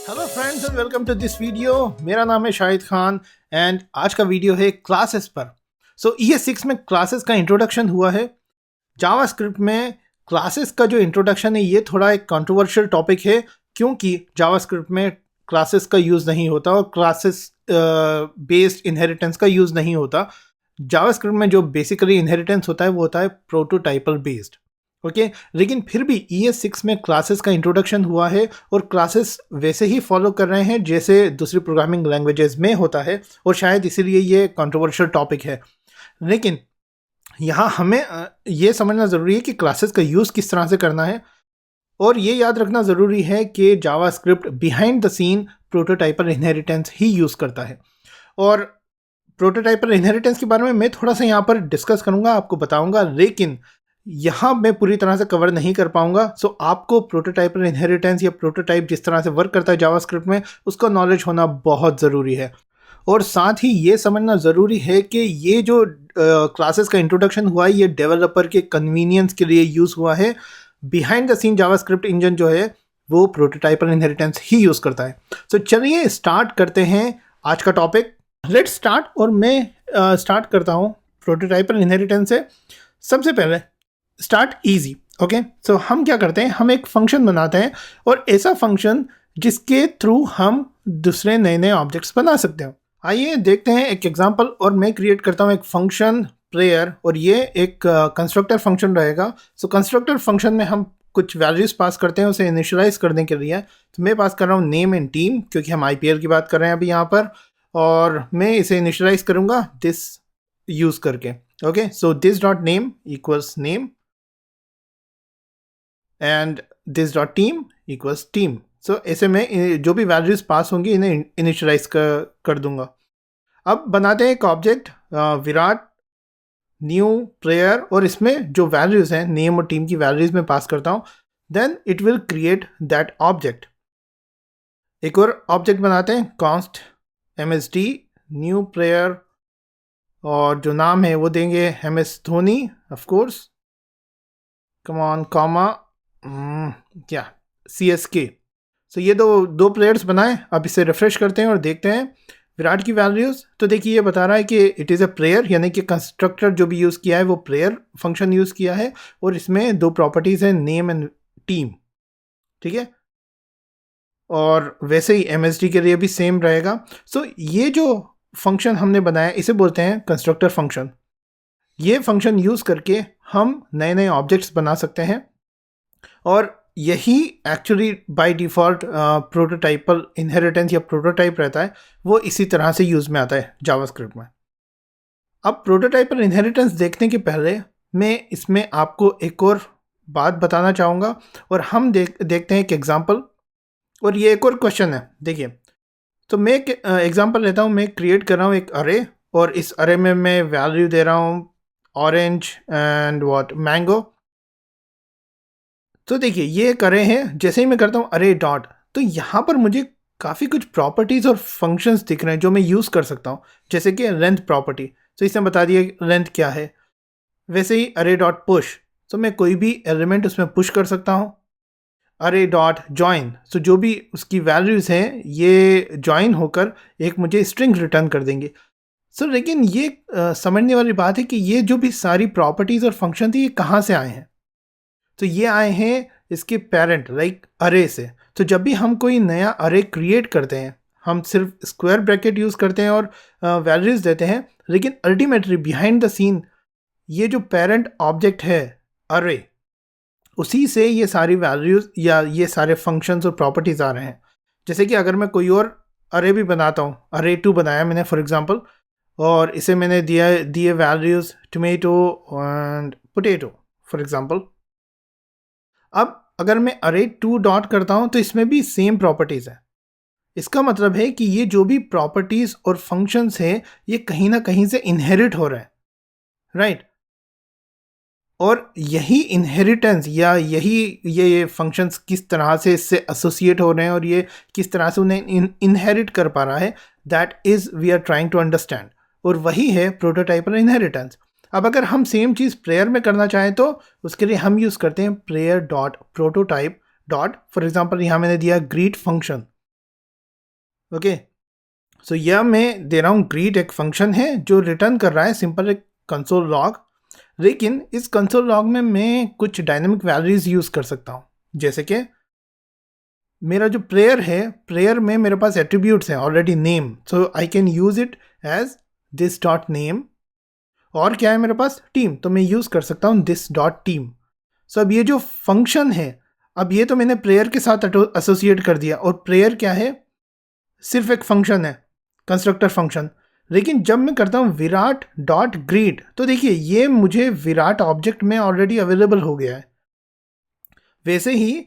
Hello friends and welcome to this video. मेरा नाम है शाहिद खान एंड आज का वीडियो है क्लासेस पर। सो ES6 में क्लासेस का इंट्रोडक्शन हुआ है। जावास्क्रिप्ट में क्लासेस का जो इंट्रोडक्शन है ये थोड़ा एक कंट्रोवर्शियल टॉपिक है, क्योंकि जावास्क्रिप्ट में क्लासेस का यूज़ नहीं होता और क्लासेस बेस्ड इनहेरिटेंस का यूज़ नहीं होता। जावास्क्रिप्ट में जो बेसिकली इनहेरिटेंस होता है वो होता है प्रोटोटाइपल बेस्ड। ओके, लेकिन फिर भी ES6 में क्लासेस का इंट्रोडक्शन हुआ है और क्लासेस वैसे ही फॉलो कर रहे हैं जैसे दूसरी प्रोग्रामिंग लैंग्वेजेस में होता है, और शायद इसीलिए ये कंट्रोवर्शियल टॉपिक है। लेकिन यहाँ हमें ये समझना ज़रूरी है कि क्लासेस का यूज़ किस तरह से करना है, और ये याद रखना ज़रूरी है कि JavaScript behind the scene prototypal inheritance ही यूज़ करता है। और प्रोटोटाइपल इनहेरिटेंस के बारे में मैं थोड़ा सा यहाँ पर डिस्कस करूँगा, आपको बताऊँगा, लेकिन यहाँ मैं पूरी तरह से कवर नहीं कर पाऊंगा। सो आपको प्रोटोटाइपल इनहेरिटेंस या प्रोटोटाइप जिस तरह से वर्क करता है जावास्क्रिप्ट में, उसका नॉलेज होना बहुत ज़रूरी है। और साथ ही ये समझना ज़रूरी है कि ये जो क्लासेस का इंट्रोडक्शन हुआ है ये डेवलपर के कन्वीनियंस के लिए यूज़ हुआ है। Behind the scene JavaScript engine जो है वो प्रोटोटाइपल इनहेरिटेंस ही यूज़ करता है। सो चलिए स्टार्ट करते हैं आज का टॉपिक। लेट्स स्टार्ट, और मैं स्टार्ट करता हूँ प्रोटोटाइपल इनहेरिटेंस से। सबसे पहले स्टार्ट इजी। ओके, सो हम क्या करते हैं, हम एक फंक्शन बनाते हैं, और ऐसा फंक्शन जिसके थ्रू हम दूसरे नए नए ऑब्जेक्ट्स बना सकते हो। आइए देखते हैं एक एग्जांपल। और मैं क्रिएट करता हूँ एक फंक्शन प्लेयर, और ये एक कंस्ट्रक्टर फंक्शन रहेगा। सो कंस्ट्रक्टर फंक्शन में हम कुछ वैल्यूज पास करते हैं उसे इनिशियलाइज करने के लिए। तो मैं पास कर रहा हूँ नेम एंड टीम, क्योंकि हम IPL की बात कर रहे हैं अभी यहाँ पर, और मैं इसे इनिशियलाइज करूँगा दिस यूज़ करके। Okay, so this dot name equals name and this dot team equals team. So ऐसे में जो भी वैल्यूज पास होंगी इन्हें इनिशियलाइज कर दूंगा। अब बनाते हैं एक ऑब्जेक्ट विराट न्यू प्लेयर, और इसमें जो वैल्यूज हैं नेम और टीम की वैल्यूज में पास करता हूँ। Then it will create that object. एक और ऑब्जेक्ट बनाते हैं कॉन्स्ट MSD न्यू प्लेयर, और जो नाम है वो देंगे MS Dhoni of course, come on, comma क्या CSK। सो ये दो प्लेयर्स बनाए। अब इसे रिफ्रेश करते हैं और देखते हैं विराट की वैल्यूज़। तो देखिए ये बता रहा है कि इट इज़ अ प्लेयर, यानी कि कंस्ट्रक्टर जो भी यूज़ किया है वो प्लेयर फंक्शन यूज़ किया है, और इसमें दो प्रॉपर्टीज़ हैं नेम एंड टीम। ठीक है, और वैसे ही MSD के लिए भी सेम रहेगा। सो ये जो फंक्शन हमने बनाया इसे बोलते हैं कंस्ट्रक्टर फंक्शन। ये फंक्शन यूज़ करके हम नए नए ऑब्जेक्ट्स बना सकते हैं, और यही एक्चुअली बाय डिफ़ॉल्ट प्रोटोटाइपल इनहेरिटेंस या प्रोटोटाइप रहता है, वो इसी तरह से यूज़ में आता है जावास्क्रिप्ट में। अब प्रोटोटाइपल इनहेरिटेंस देखने के पहले मैं इसमें आपको एक और बात बताना चाहूँगा, और हम देखते हैं एक एग्जांपल, और ये एक और क्वेश्चन है। देखिए, तो मैं एक एग्जांपल लेता हूँ। मैं क्रिएट कर रहा हूँ एक अरे, और इस अरे में मैं वैल्यू दे रहा हूँ ऑरेंज एंड व्हाट मैंगो। तो देखिए ये एक अरे हैं। जैसे ही मैं करता हूँ अरे डॉट, तो यहाँ पर मुझे काफ़ी कुछ प्रॉपर्टीज़ और फंक्शंस दिख रहे हैं जो मैं यूज़ कर सकता हूँ, जैसे कि लेंथ प्रॉपर्टी। तो इसने बता दिया लेंथ क्या है। वैसे ही अरे डॉट पुश, तो मैं कोई भी एलिमेंट उसमें पुश कर सकता हूँ। अरे डॉट जॉइन, तो जो भी उसकी वैल्यूज़ हैं ये जॉइन होकर एक मुझे स्ट्रिंग रिटर्न कर देंगे। सो लेकिन ये समझने वाली बात है कि ये जो भी सारी प्रॉपर्टीज़ और फंक्शन थी ये कहाँ से आए हैं। तो ये आए हैं इसके पेरेंट लाइक अरे से। तो जब भी हम कोई नया अरे क्रिएट करते हैं हम सिर्फ स्क्वायर ब्रैकेट यूज़ करते हैं और वैल्यूज़ देते हैं, लेकिन अल्टीमेटली बिहाइंड द सीन ये जो पेरेंट ऑब्जेक्ट है अरे, उसी से ये सारी वैल्यूज़ या ये सारे फंक्शंस और प्रॉपर्टीज़ आ रहे हैं। जैसे कि अगर मैं कोई और अरे भी बनाता हूँ, अरे 2 बनाया मैंने फॉर एग्जांपल, और इसे मैंने दिए values tomato and potato for example. अब अगर मैं अरे 2 डॉट करता हूं तो इसमें भी सेम प्रॉपर्टीज़ है। इसका मतलब है कि ये जो भी प्रॉपर्टीज़ और फंक्शंस हैं ये कहीं ना कहीं से इनहेरिट हो रहे हैं, राइट। और यही इनहेरिटेंस या यही ये फंक्शंस किस तरह से इससे एसोसिएट हो रहे हैं और ये किस तरह से उन्हें इनहेरिट कर पा रहा है, that is we are trying to understand, और वही है प्रोटोटाइपल इनहेरिटेंस। अब अगर हम सेम चीज़ प्लेयर में करना चाहें तो उसके लिए हम यूज़ करते हैं player dot prototype dot, for example यहाँ मैंने दिया ग्रीट फंक्शन। ओके, सो यह मैं दे रहा हूँ ग्रीट एक फंक्शन है जो रिटर्न कर रहा है सिंपल एक कंसोल लॉग, लेकिन इस कंसोल लॉग में मैं कुछ डायनेमिक वैल्यूज यूज़ कर सकता हूँ। जैसे कि मेरा जो प्रेयर है, प्रेयर में मेरे पास एट्रीब्यूट्स हैं already name, so I can use it as this dot name. और क्या है मेरे पास, टीम, तो मैं यूज़ कर सकता हूँ दिस डॉट टीम। सो अब ये जो फंक्शन है, अब ये तो मैंने प्रेयर के साथ एसोसिएट कर दिया, और प्रेयर क्या है, सिर्फ एक फंक्शन है, कंस्ट्रक्टर फंक्शन। लेकिन जब मैं करता हूँ विराट डॉट ग्रीट, तो देखिए ये मुझे विराट ऑब्जेक्ट में ऑलरेडी अवेलेबल हो गया है। वैसे ही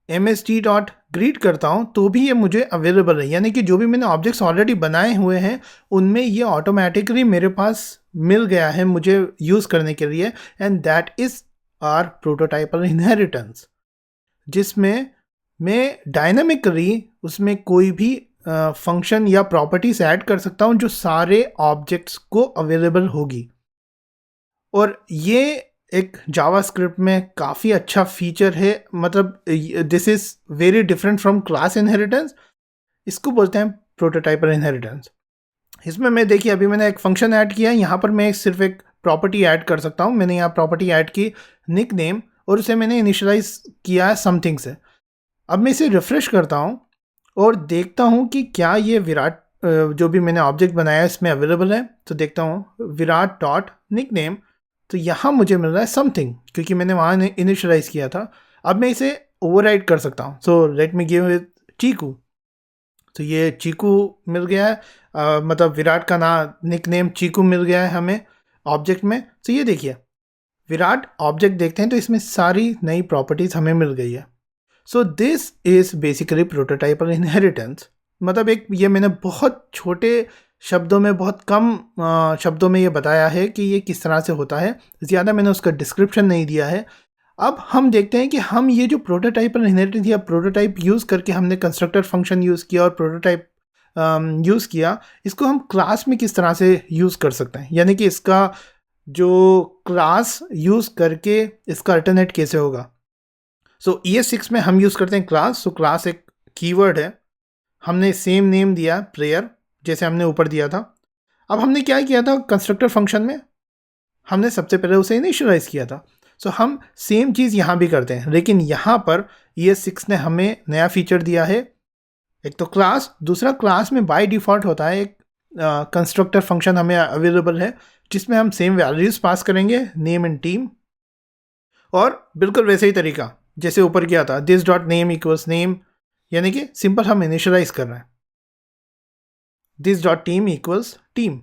mst डॉट ग्रीट करता हूँ तो भी ये मुझे अवेलेबल है, यानी कि जो भी मैंने ऑब्जेक्ट्स ऑलरेडी बनाए हुए हैं उनमें ये ऑटोमेटिकली मेरे पास मिल गया है मुझे यूज़ करने के लिए। And that is our prototypal inheritance, जिसमें मैं डायनामिकली उसमें कोई भी फंक्शन या प्रॉपर्टीज ऐड कर सकता हूँ जो सारे ऑब्जेक्ट्स को अवेलेबल होगी। और ये एक जावास्क्रिप्ट में काफ़ी अच्छा फीचर है, मतलब this is very different from class inheritance. इसको बोलते हैं प्रोटोटाइपल इनहेरिटेंस। इसमें मैं देखिए अभी मैंने एक फंक्शन ऐड किया, यहाँ पर मैं सिर्फ एक प्रॉपर्टी ऐड कर सकता हूँ। मैंने यहाँ प्रॉपर्टी ऐड की निक नेम, और उसे मैंने इनिशियलाइज किया है समथिंग से। अब मैं इसे रिफ्रेश करता हूँ और देखता हूँ कि क्या ये विराट जो भी मैंने ऑब्जेक्ट बनाया है इसमें अवेलेबल है। तो देखता हूँ विराट डॉट निक नेम, तो यहाँ मुझे मिल रहा है समथिंग, क्योंकि मैंने वहाँ इनिशियलाइज किया था। अब मैं इसे ओवरराइड कर सकता हूँ। So let me give it Chiku, तो ये चीकू मिल गया है, मतलब विराट का नाम निक नेम चीकू मिल गया है हमें ऑब्जेक्ट में। तो ये देखिए विराट ऑब्जेक्ट देखते हैं तो इसमें सारी नई प्रॉपर्टीज़ हमें मिल गई है। So this is basically प्रोटोटाइपल inheritance. मतलब एक ये मैंने बहुत छोटे शब्दों में, बहुत कम शब्दों में ये बताया है कि ये किस तरह से होता है, ज़्यादा मैंने उसका डिस्क्रिप्शन नहीं दिया है। अब हम देखते हैं कि हम ये जो प्रोटोटाइपल इनहेरिटेंस या प्रोटोटाइप यूज़ करके हमने कंस्ट्रक्टर फंक्शन यूज़ किया और प्रोटोटाइप यूज़ किया, इसको हम क्लास में किस तरह से यूज़ कर सकते हैं, यानी कि इसका जो क्लास यूज़ करके इसका अल्टरनेट कैसे होगा। सो ES6 में हम यूज़ करते हैं क्लास। सो क्लास एक कीवर्ड है, हमने सेम नेम दिया प्रेयर जैसे हमने ऊपर दिया था। अब हमने क्या किया था कंस्ट्रक्टर फंक्शन में, हमने सबसे पहले उसे इनिशियलाइज किया था। सो हम सेम चीज़ यहाँ भी करते हैं, लेकिन यहाँ पर ES6 ने हमें नया फीचर दिया है। एक तो क्लास, दूसरा क्लास में बाय डिफ़ॉल्ट होता है एक कंस्ट्रक्टर फंक्शन हमें अवेलेबल है, जिसमें हम सेम वैल्यूज़ पास करेंगे, नेम एंड टीम, और बिल्कुल वैसे ही तरीका जैसे ऊपर किया था, this dot name equals name, यानी कि सिंपल हम इनिशियलाइज कर रहे हैं, this dot team equals team.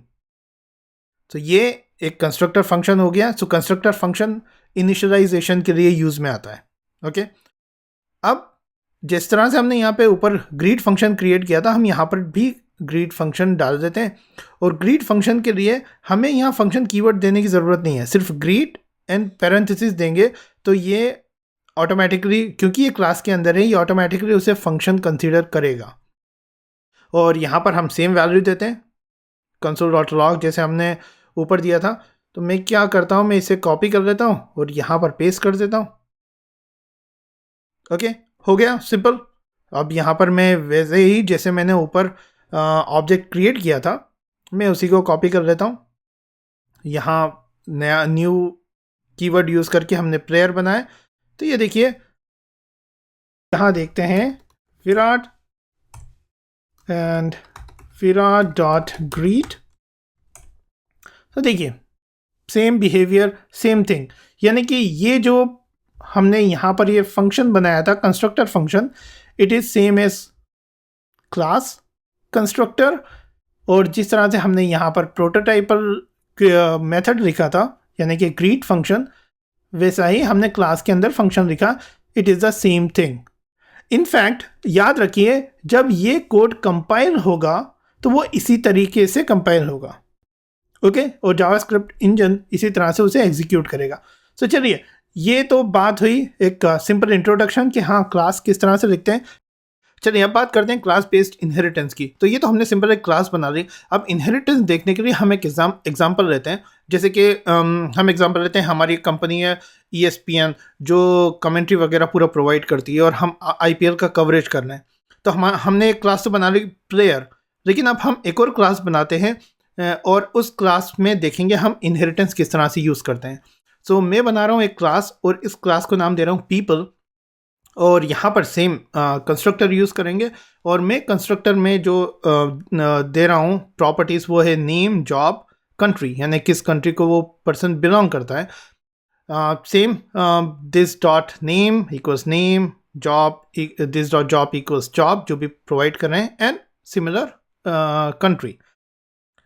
तो ये एक कंस्ट्रक्टर फंक्शन हो गया। सो कंस्ट्रक्टर फंक्शन इनिशियलाइजेशन के लिए यूज में आता है। ओके, अब जिस तरह से हमने यहाँ पे ऊपर ग्रीट फंक्शन क्रिएट किया था, हम यहाँ पर भी ग्रीट फंक्शन डाल देते हैं। और ग्रीट फंक्शन के लिए हमें यहाँ फंक्शन कीवर्ड देने की ज़रूरत नहीं है, सिर्फ ग्रीट एंड पैरेंथेसिस देंगे तो ये ऑटोमेटिकली, क्योंकि ये क्लास के अंदर है, ये ऑटोमेटिकली उसे फंक्शन कंसीडर करेगा। और यहाँ पर हम सेम वैल्यू देते हैं console.log जैसे हमने ऊपर दिया था। तो मैं क्या करता हूँ, मैं इसे कॉपी कर लेता हूँ और यहाँ पर पेस्ट कर देता हूँ। ओके, हो गया सिंपल। अब यहाँ पर मैं वैसे ही जैसे मैंने ऊपर ऑब्जेक्ट क्रिएट किया था, मैं उसी को कॉपी कर लेता हूँ। यहाँ नया न्यू कीवर्ड यूज़ करके हमने प्लेयर बनाया। तो ये देखिए यहाँ देखते हैं Virat and Virat dot greet. तो देखिए सेम बिहेवियर, सेम थिंग, यानी कि ये जो हमने यहाँ पर ये फंक्शन बनाया था constructor function, it is same as class constructor. और जिस तरह से हमने यहाँ पर प्रोटोटाइपल मेथड लिखा था यानी कि ग्रीट फंक्शन, वैसा ही हमने क्लास के अंदर फंक्शन लिखा। It is the same thing. In fact याद रखिए जब ये कोड कंपाइल होगा तो वो इसी तरीके से कंपाइल होगा। ओके, और जावास्क्रिप्ट इंजन इसी तरह से उसे एग्जीक्यूट करेगा। तो चलिए, ये तो बात हुई एक सिंपल इंट्रोडक्शन कि हाँ क्लास किस तरह से लिखते हैं। चलिए अब बात करते हैं क्लास बेस्ड इनहेरिटेंस की। तो ये तो हमने सिंपल एक क्लास बना ली। अब इनहेरिटेंस देखने के लिए हम एक एग्जाम्पल लेते हैं। जैसे कि हम एग्जाम्पल लेते हैं, हमारी कंपनी है ESPN जो कमेंट्री वगैरह पूरा प्रोवाइड करती है और हम IPL का कवरेज करना है। तो हमने एक क्लास तो बना ली प्लेयर। लेकिन अब हम एक और क्लास बनाते हैं और उस क्लास में देखेंगे हम इनहेरिटेंस किस तरह से यूज़ करते हैं। सो मैं बना रहा हूँ एक क्लास और इस क्लास को नाम दे रहा हूँ पीपल, और यहाँ पर सेम कंस्ट्रक्टर यूज़ करेंगे। और मैं कंस्ट्रक्टर में जो दे रहा हूँ प्रॉपर्टीज़ वो है नेम, जॉब, कंट्री, यानी किस कंट्री को वो पर्सन बिलोंग करता है। Same this dot name equals name, job this dot job equals job जो भी प्रोवाइड कर रहे हैं, एंड सिमिलर कंट्री।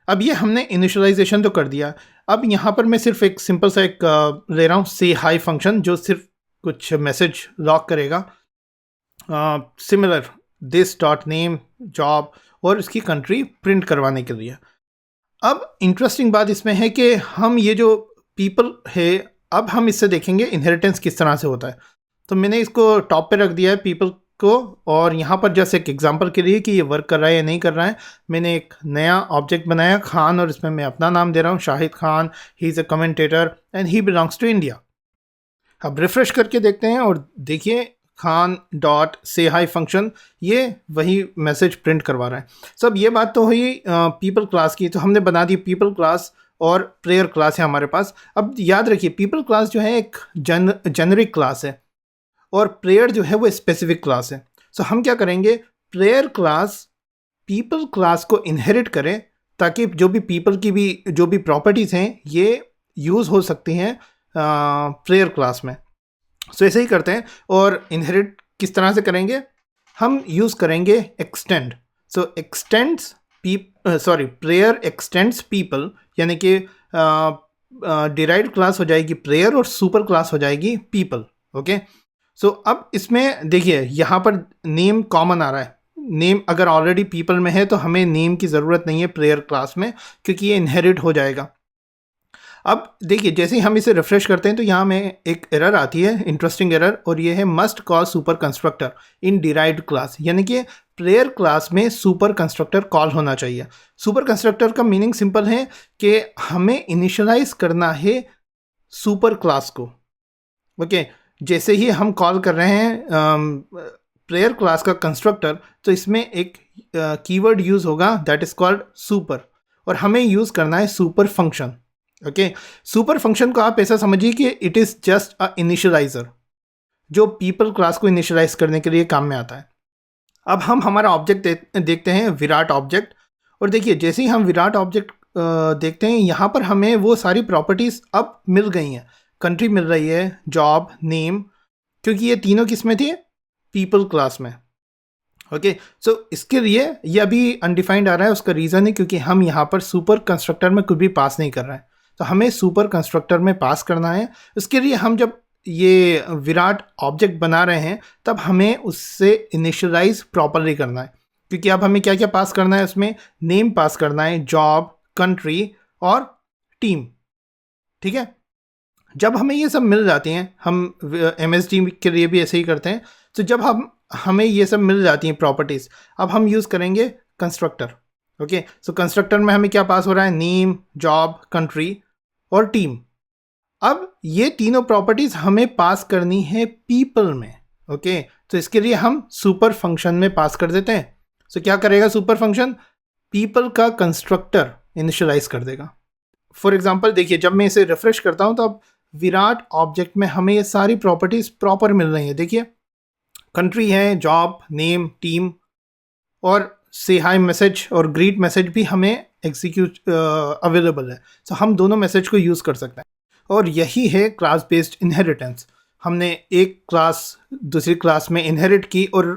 अब ये हमने इनिशियलाइजेशन तो कर दिया। अब यहाँ पर मैं सिर्फ एक सिंपल सा एक ले रहा हूँ से हाई फंक्शन जो सिर्फ कुछ मैसेज लॉक करेगा, similar this dot name, job और उसकी कंट्री प्रिंट करवाने के लिए। अब इंटरेस्टिंग बात इसमें है कि हम ये जो पीपल है, अब हम इससे देखेंगे इनहेरिटेंस किस तरह से होता है। तो मैंने इसको टॉप पे रख दिया है पीपल को, और यहाँ पर जैसे एक एग्जांपल के लिए कि ये वर्क कर रहा है या नहीं कर रहा है, मैंने एक नया ऑब्जेक्ट बनाया खान, और इसमें मैं अपना नाम दे रहा हूँ Shahid Khan. He is a commentator and he belongs to India. अब रिफ्रेश करके देखते हैं और देखिए Khan dot say hi function ये वही मैसेज प्रिंट करवा रहा है। सो अब ये बात तो हुई पीपल क्लास की, तो हमने बना दी पीपल क्लास और प्रेयर क्लास है हमारे पास। अब याद रखिए पीपल क्लास जो है एक जेनरिक क्लास है और प्रेयर जो है वो स्पेसिफिक क्लास है। सो हम क्या करेंगे, प्रेयर क्लास पीपल क्लास को इनहेरिट करें ताकि जो भी पीपल की भी जो भी प्रॉपर्टीज़ हैं ये यूज़ हो सकती हैं प्रेयर क्लास में। सो ऐसे ही करते हैं। और इनहेरिट किस तरह से करेंगे, हम यूज़ करेंगे एक्सटेंड। सो एक्सटेंड्स प्रेयर एक्सटेंड्स पीपल, यानी कि डिराइव्ड क्लास हो जाएगी प्रेयर और सुपर क्लास हो जाएगी पीपल। ओके, सो अब इसमें देखिए यहाँ पर नेम कॉमन आ रहा है। नेम अगर ऑलरेडी पीपल में है तो हमें नेम की ज़रूरत नहीं है प्रेयर क्लास में, क्योंकि ये इनहेरिट हो जाएगा। अब देखिए जैसे ही हम इसे रिफ्रेश करते हैं तो यहाँ में एक एरर आती है, इंटरेस्टिंग एरर, और ये है मस्ट कॉल सुपर कंस्ट्रक्टर इन डिराइव्ड क्लास, यानी कि प्रेयर क्लास में सुपर कंस्ट्रक्टर कॉल होना चाहिए। सुपर कंस्ट्रक्टर का मीनिंग सिंपल है कि हमें इनिशियलाइज करना है सुपर क्लास को। ओके, जैसे ही हम कॉल कर रहे हैं प्रेयर क्लास का कंस्ट्रक्टर, तो इसमें एक कीवर्ड यूज़ होगा दैट इज़ कॉल्ड सुपर, और हमें यूज़ करना है super function. Okay, super function को आप ऐसा समझिए कि it is just a initialiser जो पीपल क्लास को इनिशियलाइज करने के लिए काम में आता है। अब हम हमारा ऑब्जेक्ट देखते हैं विराट ऑब्जेक्ट, और देखिए जैसे ही हम विराट ऑब्जेक्ट देखते हैं यहाँ पर हमें वो सारी प्रॉपर्टीज़ अब मिल गई हैं। कंट्री मिल रही है, जॉब, नेम, क्योंकि ये तीनों किस में थे, पीपल क्लास में। ओके, सो इसके लिए ये अभी अनडिफाइंड आ रहा है। उसका रीज़न है क्योंकि हम यहाँ पर सुपर कंस्ट्रक्टर में कुछ भी पास नहीं कर रहे हैं, तो हमें सुपर कंस्ट्रक्टर में पास करना है। उसके लिए हम जब ये विराट ऑब्जेक्ट बना रहे हैं तब हमें उससे इनिशियलाइज प्रॉपरली करना है, क्योंकि अब हमें क्या क्या पास करना है, उसमें नेम पास करना है, जॉब, कंट्री और टीम। ठीक है, जब हमें ये सब मिल जाती हैं, हम MSD के लिए भी ऐसे ही करते हैं। तो जब हमें ये सब मिल जाती हैं प्रॉपर्टीज़, अब हम यूज़ करेंगे कंस्ट्रक्टर। ओके, सो कंस्ट्रक्टर में हमें क्या पास हो रहा है, नेम, जॉब, कंट्री और टीम। अब ये तीनों प्रॉपर्टीज़ हमें पास करनी है पीपल में। ओके, तो इसके लिए हम सुपर फंक्शन में पास कर देते हैं। सो क्या करेगा सुपर फंक्शन, पीपल का कंस्ट्रक्टर इनिशियलाइज कर देगा। फॉर एग्जांपल देखिए जब मैं इसे रिफ्रेश करता हूँ तो अब विराट ऑब्जेक्ट में हमें ये सारी प्रॉपर्टीज़ प्रॉपर मिल रही हैं। देखिए कंट्री है, जॉब, नेम, टीम, और से हाई मैसेज और ग्रीट मैसेज भी हमें एग्जीक्यूट अवेलेबल है। सो हम दोनों मैसेज को यूज़ कर सकते हैं, और यही है क्लास बेस्ड इनहेरिटेंस। हमने एक क्लास दूसरी क्लास में इनहेरिट की और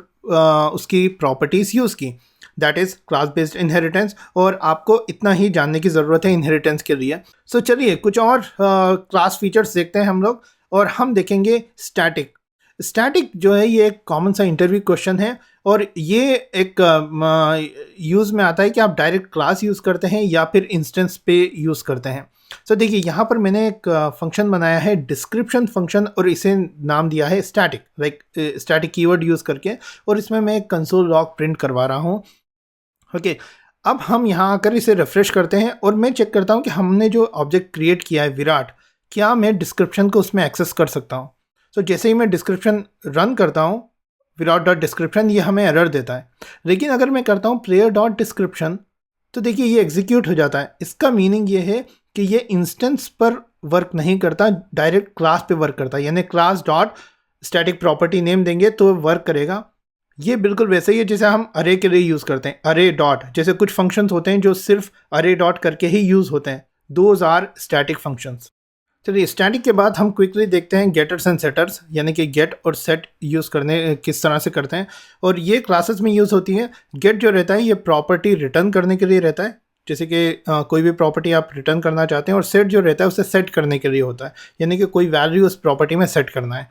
उसकी प्रॉपर्टीज़ यूज़ की, that is class based inheritance. और आपको इतना ही जानने की ज़रूरत है इनहेरिटेंस के लिए। सो चलिए कुछ और क्लास फीचर्स देखते हैं हम लोग, और हम देखेंगे स्टैटिक। स्टैटिक जो है ये एक कॉमन सा इंटरव्यू क्वेश्चन है, और ये एक यूज़ में आता है कि आप डायरेक्ट क्लास यूज़ करते हैं या फिर इंस्टेंस पे यूज़ करते हैं। सो देखिए यहाँ पर मैंने एक फंक्शन बनाया है डिस्क्रिप्शन फंक्शन, और इसे नाम दिया है static, like static keyword use करके, और इसमें मैं एक कंसोल लॉग प्रिंट करवा रहा हूँ। ओके, अब हम यहाँ आकर इसे रिफ्रेश करते हैं और मैं चेक करता हूँ कि हमने जो ऑब्जेक्ट क्रिएट किया है विराट, क्या मैं डिस्क्रिप्शन को उसमें एक्सेस कर सकता हूँ। तो जैसे ही मैं डिस्क्रिप्शन रन करता हूँ विदाउट डॉट डिस्क्रिप्शन, ये हमें एरर देता है। लेकिन अगर मैं करता हूँ प्लेयर डॉट डिस्क्रिप्शन तो देखिए ये एग्जीक्यूट हो जाता है। इसका मीनिंग ये है कि ये इंस्टेंस पर वर्क नहीं करता, डायरेक्ट क्लास पे वर्क करता है। यानी class dot static property name देंगे तो वर्क करेगा। ये बिल्कुल वैसे ही है जैसे हम अरे के लिए यूज़ करते हैं, अरे डॉट। जैसे कुछ फंक्शंस होते हैं जो सिर्फ अरे डॉट करके ही यूज़ होते हैं, दोज आर स्टैटिक फंक्शंस। चलिए स्टैटिक के बाद हम क्विकली देखते हैं गेटर्स एंड सेटर्स, यानी कि गेट और सेट यूज़ करने किस तरह से करते हैं। और ये क्लासेस में यूज़ होती है। गेट जो रहता है ये प्रॉपर्टी रिटर्न करने के लिए रहता है, जैसे कि कोई भी प्रॉपर्टी आप रिटर्न करना चाहते हैं। और सेट जो रहता है उसे सेट करने के लिए होता है, यानी कि कोई वैल्यू उस प्रॉपर्टी में सेट करना है।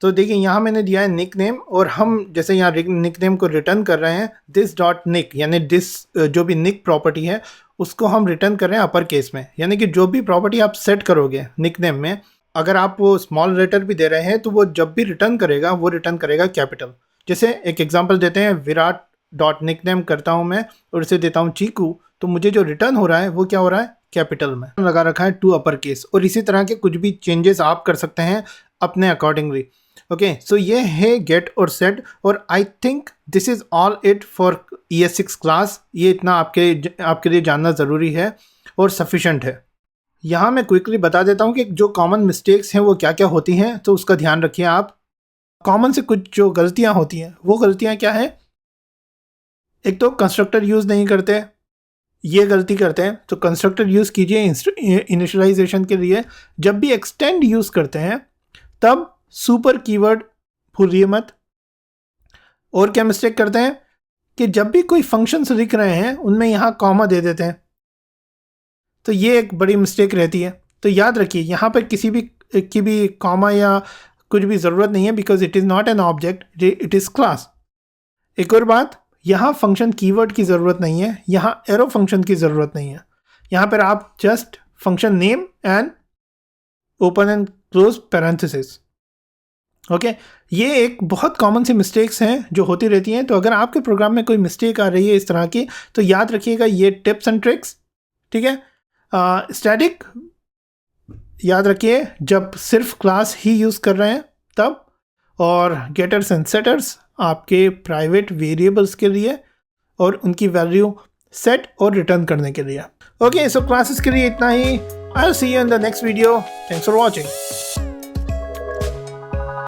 तो देखिए यहाँ मैंने दिया है निक नेम, और हम जैसे यहाँ निक नेम को रिटर्न कर रहे हैं दिस डॉट निक, यानी दिस जो भी निक प्रॉपर्टी है उसको हम रिटर्न कर रहे हैं अपर केस में। यानी कि जो भी प्रॉपर्टी आप सेट करोगे निक नेम में, अगर आप वो स्मॉल लेटर भी दे रहे हैं तो वो जब भी रिटर्न करेगा वो रिटर्न करेगा कैपिटल। जैसे एक एग्जांपल देते हैं, विराट डॉट निक नेम करता हूँ मैं और इसे देता हूँ चीकू, तो मुझे जो रिटर्न हो रहा है वो क्या हो रहा है, कैपिटल में लगा रखा है टू अपर केस। और इसी तरह के कुछ भी चेंजेस आप कर सकते हैं अपने अकॉर्डिंगली। ओके, सो ये है गेट और सेट। और I think this is all it for ES6 class. ये इतना आपके लिए जानना ज़रूरी है और सफिशेंट है। यहाँ मैं क्विकली बता देता हूँ कि जो कॉमन मिस्टेक्स हैं वो क्या क्या होती हैं, तो उसका ध्यान रखिए आप। कॉमन से कुछ जो गलतियाँ होती हैं वो गलतियाँ क्या है, एक तो कंस्ट्रक्टर यूज़ नहीं करते, ये गलती करते हैं। तो कंस्ट्रक्टर यूज़ कीजिए इनिशियलाइजेशन के लिए। जब भी एक्सटेंड यूज़ करते हैं तब सुपर कीवर्ड भूलिए मत। और क्या मिस्टेक करते हैं कि जब भी कोई फंक्शंस लिख रहे हैं उनमें यहाँ कॉमा दे देते हैं, तो ये एक बड़ी मिस्टेक रहती है। तो याद रखिए यहाँ पर किसी भी की भी कॉमा या कुछ भी ज़रूरत नहीं है, because it is not an object, it is class. एक और बात, यहाँ फंक्शन कीवर्ड की ज़रूरत नहीं है, यहाँ एरो फंक्शन की ज़रूरत नहीं है। यहाँ पर आप just function name and open and close parenthesis. Okay, ये एक बहुत कॉमन सी मिस्टेक्स हैं जो होती रहती हैं। तो अगर आपके प्रोग्राम में कोई मिस्टेक आ रही है इस तरह की, तो याद रखिएगा ये टिप्स एंड ट्रिक्स, ठीक है। स्टैटिक याद रखिए जब सिर्फ क्लास ही यूज़ कर रहे हैं तब, और गेटर्स एंड सेटर्स आपके प्राइवेट वेरिएबल्स के लिए और उनकी वैल्यू सेट और रिटर्न करने के लिए। ओके, सो क्लासेस के लिए इतना ही। I will see you in the next video. Thanks for watching.